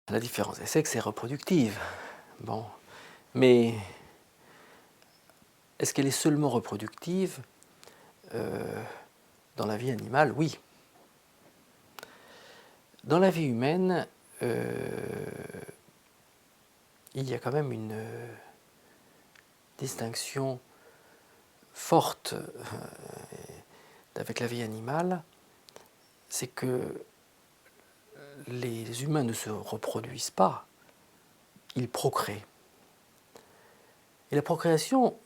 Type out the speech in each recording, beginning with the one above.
La différence des sexes est reproductive. Bon. Mais est-ce qu'elle est seulement reproductive dans la vie animale? Oui. Dans la vie humaine, il y a quand même une distinction forte avec la vie animale, c'est que les humains ne se reproduisent pas, ils procréent. Et la procréation,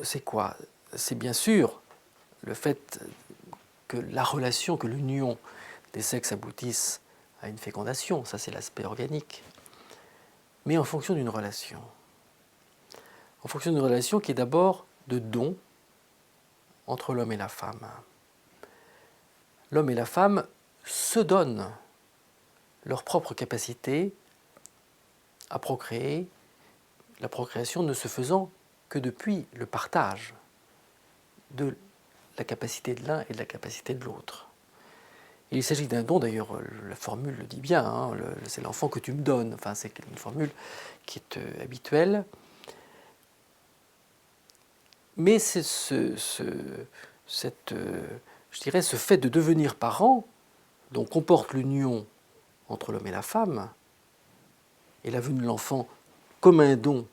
c'est quoi? C'est bien sûr le fait que la relation, que l'union des sexes aboutisse à une fécondation, ça c'est l'aspect organique, mais en fonction d'une relation. En fonction d'une relation qui est d'abord de don entre l'homme et la femme. L'homme et la femme se donnent leur propre capacité à procréer, la procréation ne se faisant que depuis le partage de la capacité de l'un et de la capacité de l'autre. Il s'agit d'un don, d'ailleurs, la formule le dit bien, hein, c'est l'enfant que tu me donnes, enfin, c'est une formule qui est habituelle. Mais c'est je dirais, ce fait de devenir parent, dont comporte l'union entre l'homme et la femme, et la venue de l'enfant comme un don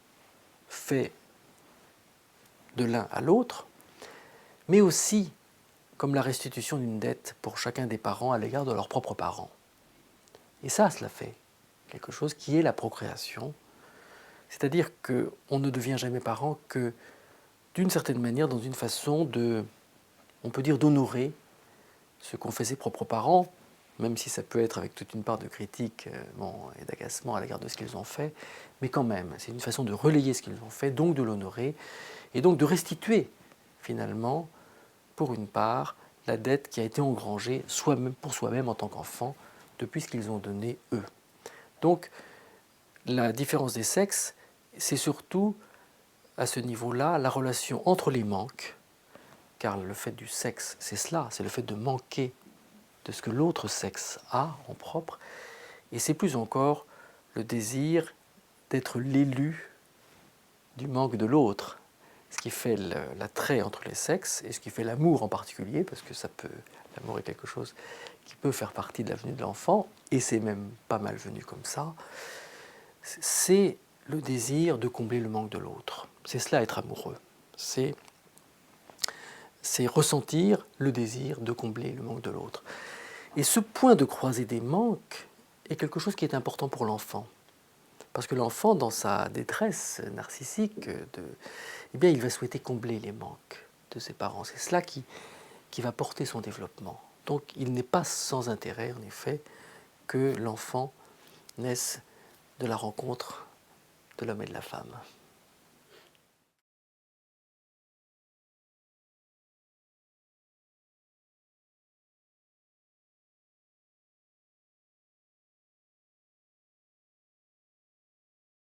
fait de l'un à l'autre, mais aussi comme la restitution d'une dette pour chacun des parents à l'égard de leurs propres parents. Et ça, cela fait quelque chose qui est la procréation, c'est-à-dire qu'on ne devient jamais parent que d'une certaine manière, dans une façon de, on peut dire, d'honorer ce qu'ont fait ses propres parents, même si ça peut être avec toute une part de critique et d'agacement à l'égard de ce qu'ils ont fait, mais quand même, c'est une façon de relayer ce qu'ils ont fait, donc de l'honorer, et donc de restituer, finalement, pour une part, la dette qui a été engrangée pour soi-même en tant qu'enfant, depuis ce qu'ils ont donné eux. Donc, la différence des sexes, c'est surtout, à ce niveau-là, la relation entre les manques, car le fait du sexe, c'est cela, c'est le fait de manquer de ce que l'autre sexe a en propre, et c'est plus encore le désir d'être l'élu du manque de l'autre, ce qui fait l'attrait entre les sexes, et ce qui fait l'amour en particulier, parce que l'amour est quelque chose qui peut faire partie de la venue de l'enfant, et c'est même pas mal venu comme ça, c'est le désir de combler le manque de l'autre. C'est cela être amoureux. C'est ressentir le désir de combler le manque de l'autre. Et ce point de croisée des manques est quelque chose qui est important pour l'enfant. Parce que l'enfant, dans sa détresse narcissique, eh bien, il va souhaiter combler les manques de ses parents. C'est cela qui va porter son développement. Donc il n'est pas sans intérêt, en effet, que l'enfant naisse de la rencontre de l'homme et de la femme.